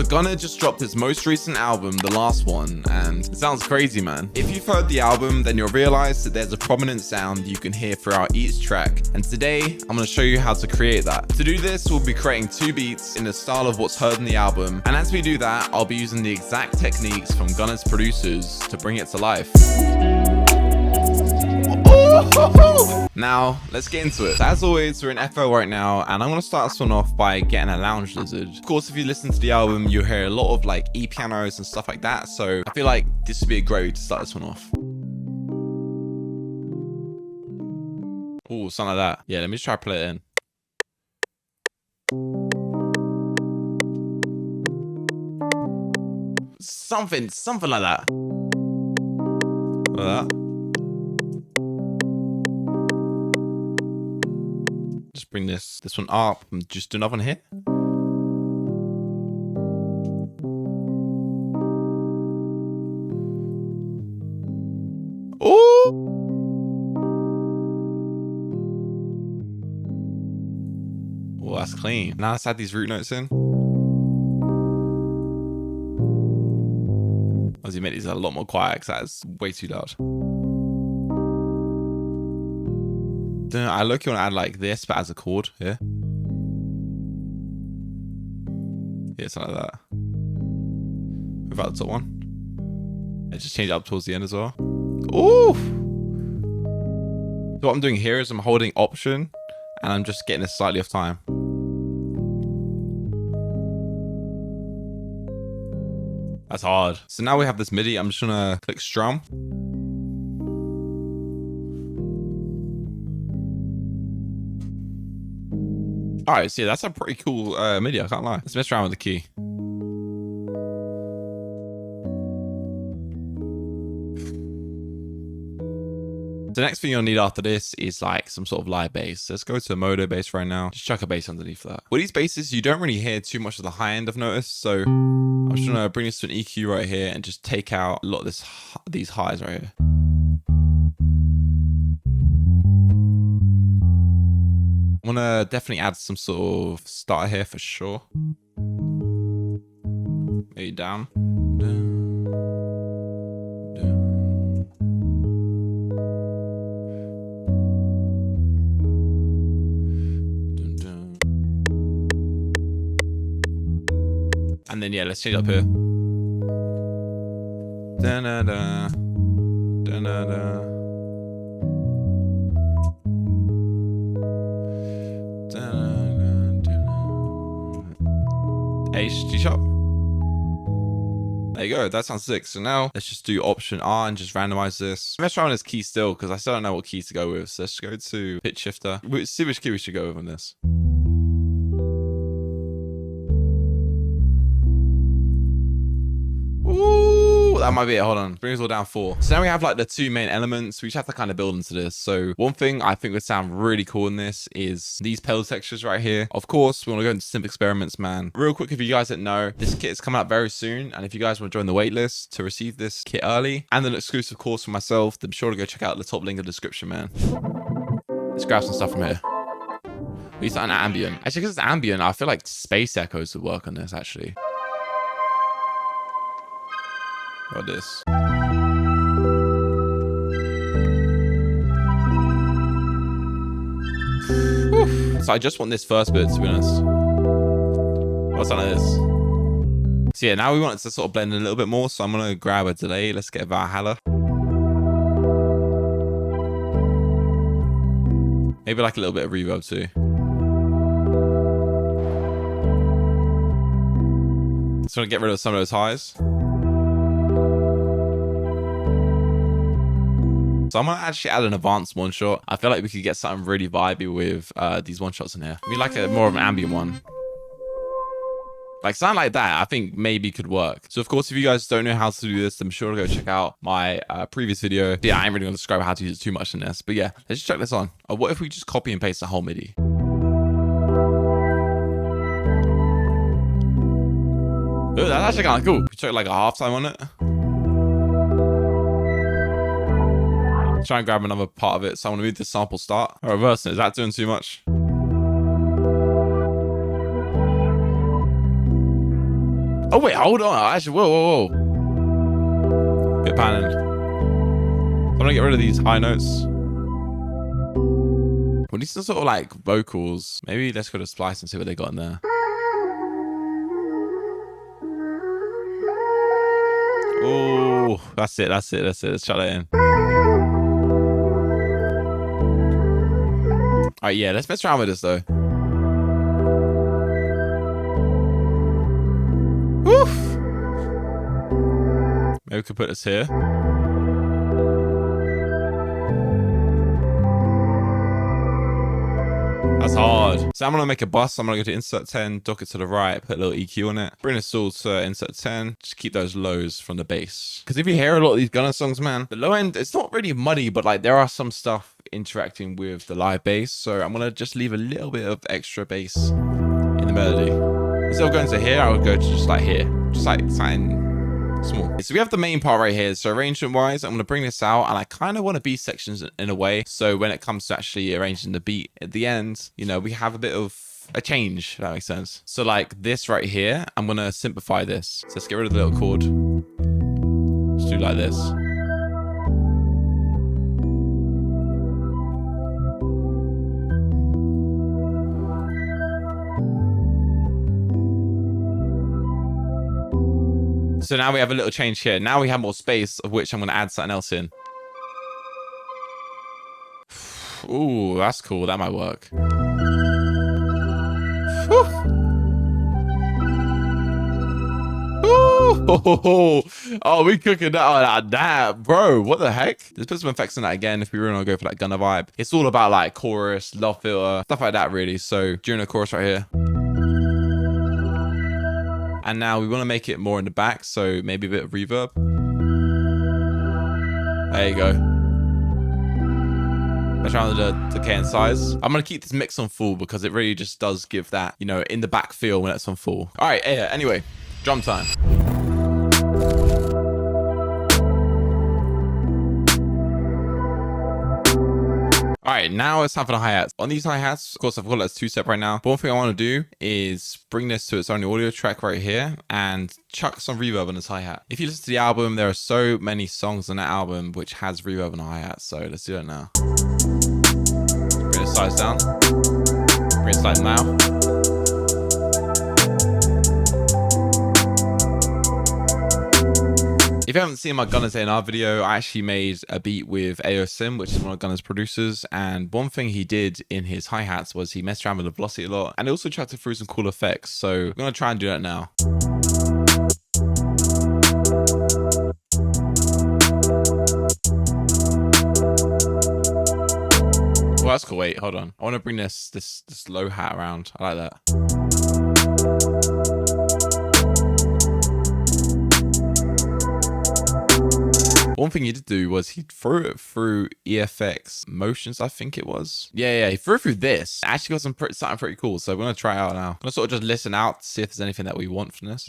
So Gunna just dropped his most recent album, the last one, and it sounds crazy, man. If you've heard the album, then you'll realize that there's a prominent sound you can hear throughout each track. And today, I'm gonna show you how to create that. To do this, we'll be creating 2 beats in the style of what's heard in the album. And as we do that, I'll be using the exact techniques from Gunna's producers to bring it to life. Now, let's get into it. As always, we're in FL right now, and I'm going to start this one off by getting a lounge lizard. Of course, if you listen to the album, you'll hear a lot of like E-pianos and stuff like that, so I feel like this would be a great way to start this one off. Oh, something like that. Yeah, let me just try to play it in. Something like that. Like that. Just bring this one up and just do another one here. Oh! Oh, that's clean. Now let's add these root notes in. As you make these a lot more quiet because that's way too loud. I look, you want to add like this, but as a chord here. Yeah, something like that. Without the top one. And just change it up towards the end as well. Ooh! So what I'm doing here is I'm holding Option, and I'm just getting it slightly off time. That's hard. So now we have this MIDI. I'm just gonna click Strum. Alright, so yeah, that's a pretty cool MIDI, I can't lie. Let's mess around with the key. The next thing you'll need after this is like some sort of live bass. Let's go to a modo bass right now. Just chuck a bass underneath that. With these basses, you don't really hear too much of the high end, I've noticed. So I'm just gonna bring this to an EQ right here and just take out a lot of these highs right here. I'm gonna definitely add some sort of starter here for sure. Maybe down. And then yeah, let's change it up here. Da-na-da. Da-na-da. H, G sharp. There you go, that sounds sick. So now let's just do Option R and just randomize this. Let's try on this key still because I still don't know what key to go with. So let's go to pitch shifter. Let's see which key we should go with on this. Ooh, that might be it. Hold on. Bring us all down 4. So now we have like the 2 main elements. We just have to kind of build into this. So one thing I think would sound really cool in this is these pedal textures right here. Of course, we want to go into Simp Experiments, man. Real quick, if you guys didn't know, this kit is coming out very soon. And if you guys want to join the waitlist to receive this kit early and an exclusive course for myself, then be sure to go check out the top link in the description, man. Let's grab some stuff from here. We start an ambient. Actually, because it's ambient, I feel like space echoes would work on this, actually. What about this? Whew. So I just want this first bit, to be honest. What's on this? So yeah, now we want it to sort of blend in a little bit more. So I'm gonna grab a delay. Let's get a Valhalla. Maybe like a little bit of reverb too. Just want to get rid of some of those highs. So I'm gonna actually add an advanced one shot. I feel like we could get something really vibey with these one shots in here. I mean, like a more of an ambient one. Like something like that, I think maybe could work. So of course, if you guys don't know how to do this, then be sure to go check out my previous video. Yeah, I ain't really gonna describe how to use it too much in this, but yeah, let's just check this on. What if we just copy and paste the whole MIDI? Ooh, that's actually kind of cool. We check like a halftime on it. Try and grab another part of it. So I want to move the sample start. Or reverse it. Is that doing too much? Oh wait, hold on. Actually, whoa. Bit panning. I'm gonna get rid of these high notes. Well, these are sort of like vocals. Maybe let's go to Splice and see what they got in there. Oh, that's it. Let's shut it in. All right, yeah, let's mess around with this though. Woof. Maybe we could put this here. That's hard. So I'm gonna make a bus. I'm gonna go to insert 10, dock it to the right, put a little EQ on it, bring this all to insert 10, just keep those lows from the bass. Because if you hear a lot of these Gunna songs, man, the low end, it's not really muddy, but like there are some stuff interacting with the live bass. So I'm gonna just leave a little bit of extra bass in the melody. Instead of going to here, I would go to just like here, just like something small. So we have the main part right here. So arrangement wise, I'm going to bring this out, and I kind of want to be sections in a way. So when it comes to actually arranging the beat at the end, you know, we have a bit of a change, if that makes sense. So like this right here, I'm going to simplify this. So let's get rid of the little chord. Let's do like this. So now we have a little change here. Now we have more space, of which I'm going to add something else in. Ooh, that's cool. That might work. Ooh. Oh, we cooking that on that, bro. What the heck? Let's put some effects in that again if we really want to go for that Gunna vibe. It's all about like chorus, love filter, stuff like that, really. So during the chorus right here. And now we want to make it more in the back, so maybe a bit of reverb. There you go. Let's try the decay in size. I'm going to keep this mix on full because it really just does give that, you know, in the back feel when it's on full. All right, yeah, anyway, drum time. All right, now it's time for the hi-hats. On these hi-hats, of course, I've got it as two step right now. But one thing I want to do is bring this to its own audio track right here and chuck some reverb on this hi-hat. If you listen to the album, there are so many songs on that album which has reverb on the hi-hat. So let's do it now. Bring the size down. Bring it slight now. If you haven't seen my Gunna's A&R video, I actually made a beat with AOSim, which is one of Gunna's producers. And one thing he did in his hi-hats was he messed around with the velocity a lot. And he also tried to throw some cool effects. So I'm going to try and do that now. Well, that's cool. Wait, hold on. I want to bring this low hat around. I like that. One thing he did do was he threw it through EFX Motions, I think it was. Yeah, he threw it through this. Actually got something pretty cool, so we're going to try it out now. I'm going to sort of just listen out, see if there's anything that we want from this.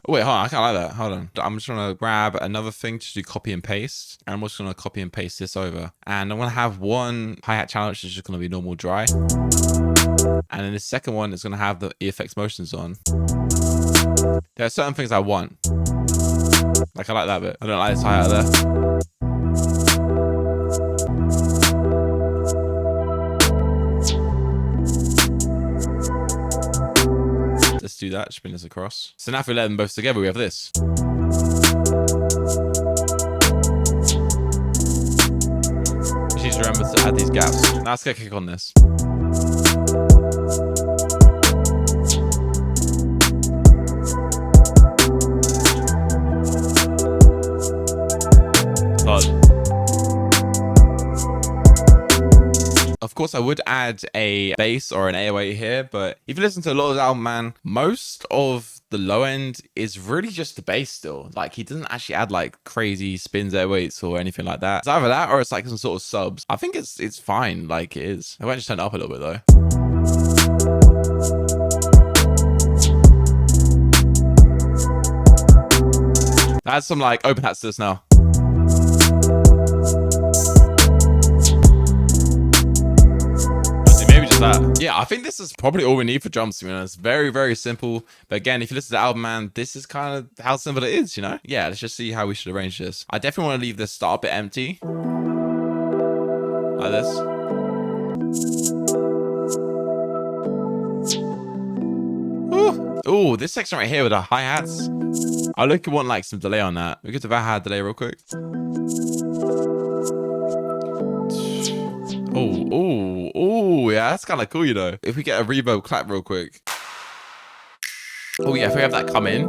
Oh, wait, hold on, I can't like that. Hold on. I'm just going to grab another thing to do copy and paste. And I'm just going to copy and paste this over. And I'm going to have one hi-hat channel, which is just going to be normal dry. And then the second one is going to have the EFX Motions on. There are certain things I want. Like, I like that bit. I don't like this hi-hat there. Let's do that. Just bring this across. So now if we let them both together, we have this. Just need to remember to add these gaps. Now let's get a kick on this. Of course, I would add a bass or an 808 here, but if you listen to a lot of the album, man, most of the low end is really just the bass still. Like, he doesn't actually add like crazy spins, 808s or anything like that. It's either that or it's like some sort of subs. I think it's fine like it is. I might just turn it up a little bit though. Add some like open hats to this now. that. Yeah, I think this is probably all we need for drums, to be honest. Very, very simple. But again, if you listen to the album, man, this is kind of how simple it is, you know? Yeah, let's just see how we should arrange this. I definitely want to leave the start bit empty. Like this. Ooh, this section right here with the hi-hats. I look, want like some delay on that. We get the hi-hat delay real quick. Oh, yeah, that's kind of cool, you know. If we get a reverb clap real quick. Oh yeah, if we have that come in.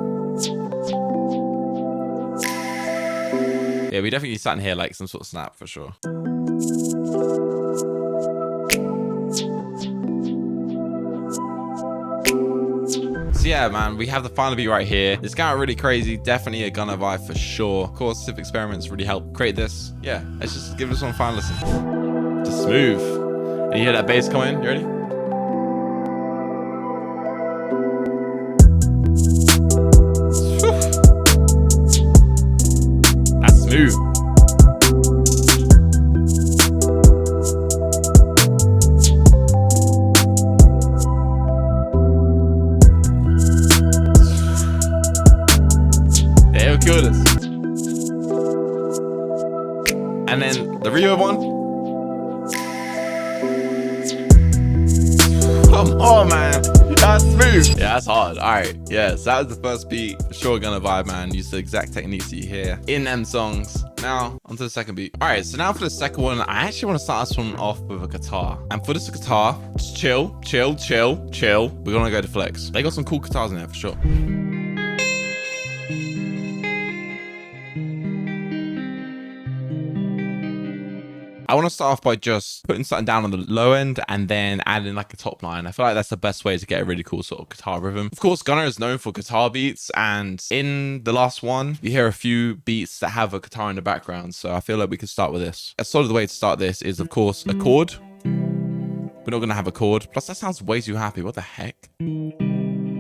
Yeah, we definitely need something here, like some sort of snap for sure. So yeah, man, we have the final beat right here. It's kind of really crazy. Definitely a Gunna vibe for sure. Of course, Civ Experiments really helped create this. Yeah, let's just give this one a final listen. Just smooth. And you hear that bass come in? You ready? That's smooth. Kill this. And then the reverb one. Come on, man. That's smooth. Yeah, that's hard. All right. Yeah, so that was the first beat. For sure, Gunna vibe, man. Use the exact techniques that you hear in them songs. Now, onto the second beat. All right, so now for the second one, I actually want to start this one off with a guitar. And for this guitar, just chill. We're gonna go to flex. They got some cool guitars in there for sure. I want to start off by just putting something down on the low end and then adding like a top line. I feel like that's the best way to get a really cool sort of guitar rhythm. Of course, Gunna is known for guitar beats, and in the last one, you hear a few beats that have a guitar in the background. So I feel like we could start with this. A solid way to start this is, of course, a chord. We're not going to have a chord. Plus, that sounds way too happy. What the heck?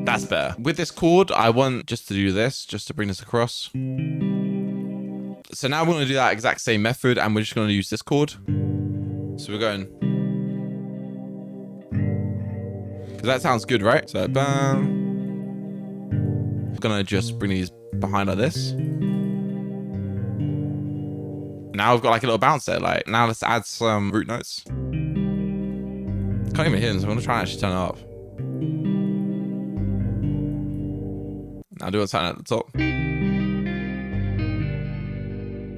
That's better. With this chord, I want just to do this, just to bring this across. So now we're going to do that exact same method, and we're just going to use this chord. So we're going. Because that sounds good, right? So bam. I'm going to just bring these behind like this. Now we've got like a little bounce there. Like now let's add some root notes. Can't even hear them, so I'm going to try and actually turn it up. Now do something at the top.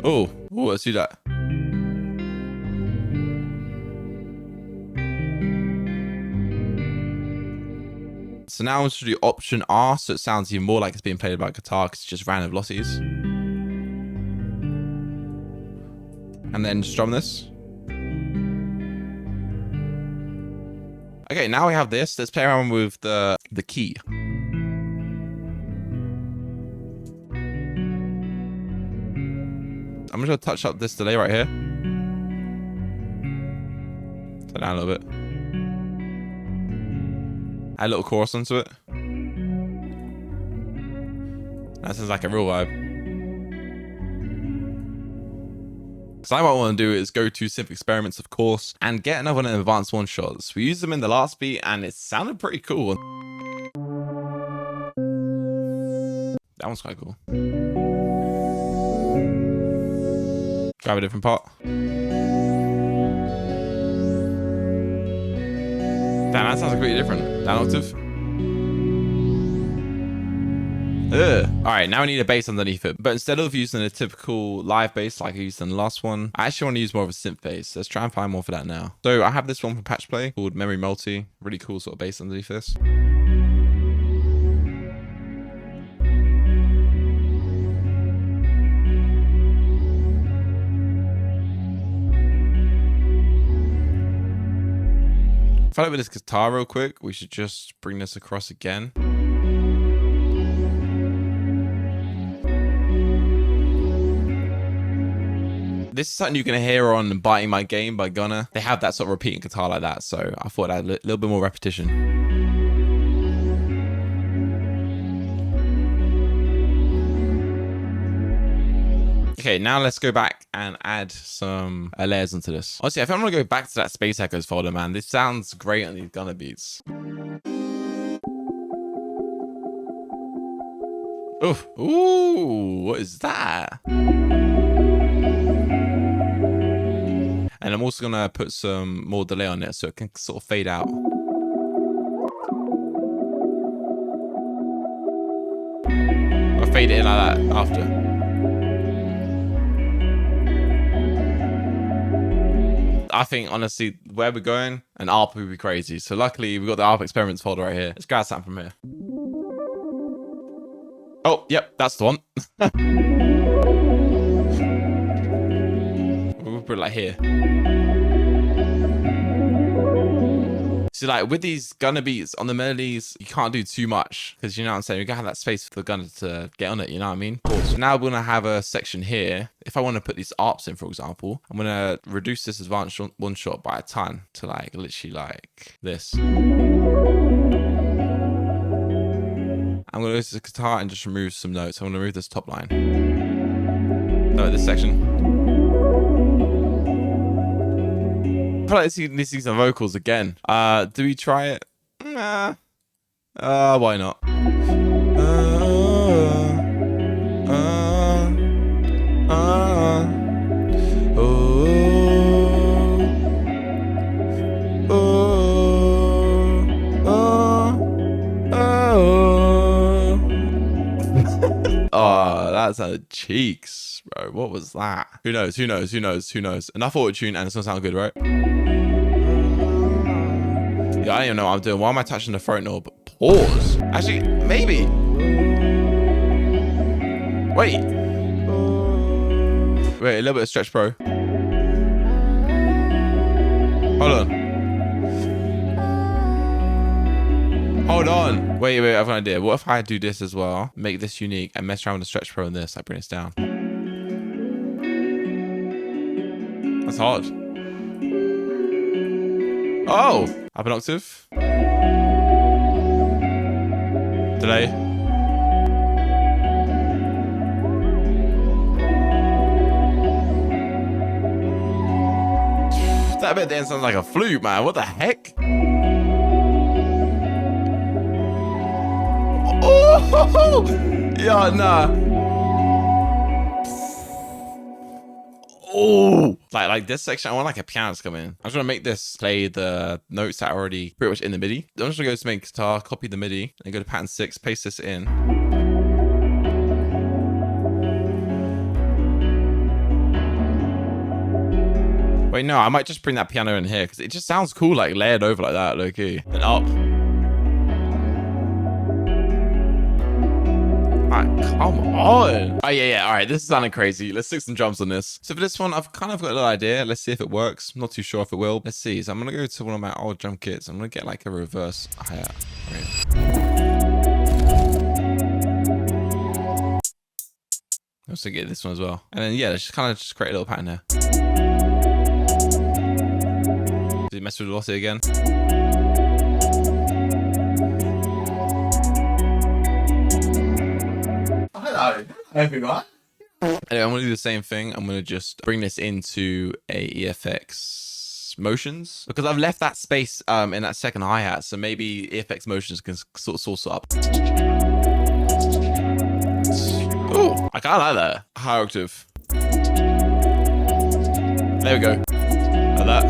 Oh, let's do that. So now I'm going to do option R, so it sounds even more like it's being played by a guitar because it's just random velocities. And then strum this. Okay, now we have this. Let's play around with the key. I'm just going to touch up this delay right here. Turn down a little bit. Add a little chorus onto it. That sounds like a real vibe. So what I want to do is go to Civ Experiments, of course, and get another one of the advanced one-shots. We used them in the last beat, and it sounded pretty cool. That one's quite cool. Grab a different part. Damn, that sounds completely different. Down octave. Alright, now I need a bass underneath it. But instead of using a typical live bass like I used in the last one, I actually want to use more of a synth bass. Let's try and find more for that now. So I have this one from Patch Play called Memory Multi. Really cool sort of bass underneath this. I feel like with this guitar real quick, we should just bring this across again. This is something you can hear on Biting My Game by Gunna. They have that sort of repeating guitar like that, so I thought I'd add a little bit more repetition. Okay, now let's go back and add some layers onto this. Honestly, if I'm gonna go back to that Space Echoes folder, man, this sounds great on these Gunna beats. Oof. Ooh, what is that? And I'm also gonna put some more delay on it so it can sort of fade out. I'll fade it in like that after. I think honestly, where we're going, an ARP would be crazy. So luckily we've got the ARP experiments folder right here. Let's grab something from here. Oh, yep, that's the one. We'll put it like here. So like with these Gunna beats on the melodies, you can't do too much because you know what I'm saying. You gotta have that space for the Gunna to get on it. You know what I mean? Cool. So now we're gonna have a section here. If I want to put these ARPs in, for example, I'm gonna reduce this advanced one shot by a ton to like literally like this. I'm gonna go to the guitar and just remove some notes. I'm gonna remove this top line. No, this section. I feel like this is some vocals again. Do we try it? Nah. Why not? Oh, that's a cheeks, bro. What was that? Who knows? Who knows? Who knows? Who knows? Enough auto tune and it's gonna sound good, right? Yeah, I don't even know what I'm doing. Why am I touching the throat knob? Pause. Actually, maybe. Wait. Wait, a little bit of stretch, bro. Hold on. Hold on. Wait, I have an idea. What if I do this as well? Make this unique and mess around with the stretch pro and this. I bring this down. That's hard. Oh! Up an octave. Delay. That bit then sounds like a flute, man. What the heck? Oh! Yeah, nah. Oh, like this section, I want like a piano to come in. I'm just gonna make this play the notes that are already pretty much in the MIDI. I'm just gonna go to main guitar, copy the MIDI, and go to pattern 6, paste this in. Wait, no, I might just bring that piano in here because it just sounds cool, like layered over like that, low key. And up. Come on. Oh, yeah. All right. This is sounding crazy. Let's stick some drums on this. So for this one, I've kind of got a little idea. Let's see if it works. I'm not too sure if it will. Let's see. So I'm going to go to one of my old drum kits. I'm going to get like a reverse hi-hat. Right. Also get this one as well. And then, yeah, let's just kind of just create a little pattern here. Did it mess with the velocity again? Everyone. Anyway, I'm gonna do the same thing. I'm gonna just bring this into a EFX motions because I've left that space in that second hi-hat, so maybe EFX motions can sort of source it up. Oh, I kinda like that. High octave. There we go. Like that.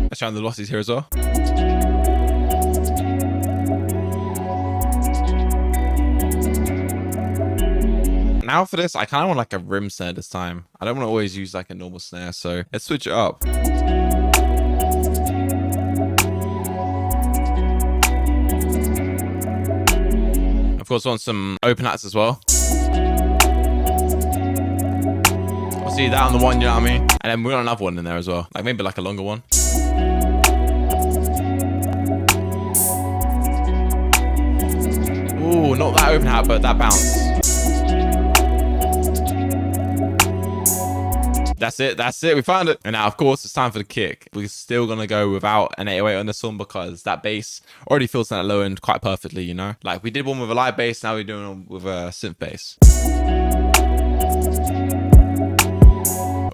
Let's try the velocities here as well. Now for this, I kind of want like a rim snare this time. I don't want to always use like a normal snare, so let's switch it up. Of course, I want some open hats as well. I'll see that on the one, you know what I mean? And then we want another one in there as well. Like maybe like a longer one. Ooh, not that open hat, but that bounce. That's it. That's it. We found it. And now, of course, it's time for the kick. We're still going to go without an 808 on this one because that bass already fills that low end quite perfectly, you know? Like we did one with a live bass. Now we're doing one with a synth bass.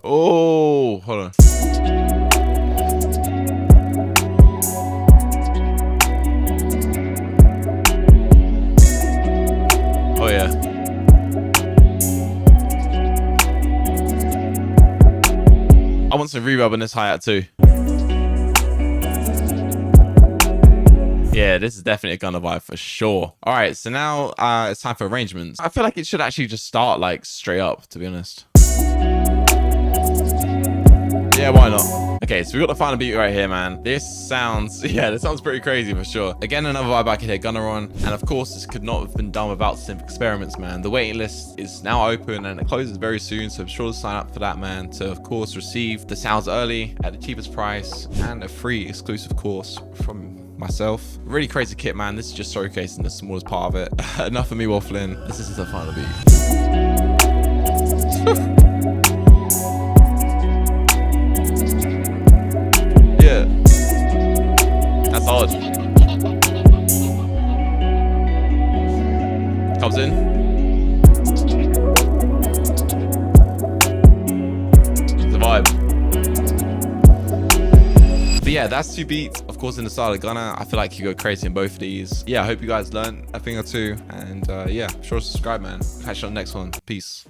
Oh, hold on. Oh, yeah. I want some reverb on this hi-hat too. Yeah, this is definitely a Gunna vibe for sure. All right, so now it's time for arrangements. I feel like it should actually just start like straight up, to be honest. Yeah, why not? Okay, so we got the final beat right here, man. This sounds pretty crazy for sure. Again, another vibe I could hear Gunna on. And of course, this could not have been done without Synth Experiments, man. The waiting list is now open and it closes very soon. So be sure to sign up for that, man, to of course receive the sounds early at the cheapest price and a free exclusive course from myself. Really crazy kit, man. This is just showcasing the smallest part of it. Enough of me waffling. This is the final beat. Yeah, that's hard. Comes in. It's a vibe. But yeah, that's 2 beats. Of course, in the style of Gunna, I feel like you go crazy in both of these. Yeah, I hope you guys learned a thing or two. And yeah, be sure to subscribe, man. Catch you on the next one. Peace.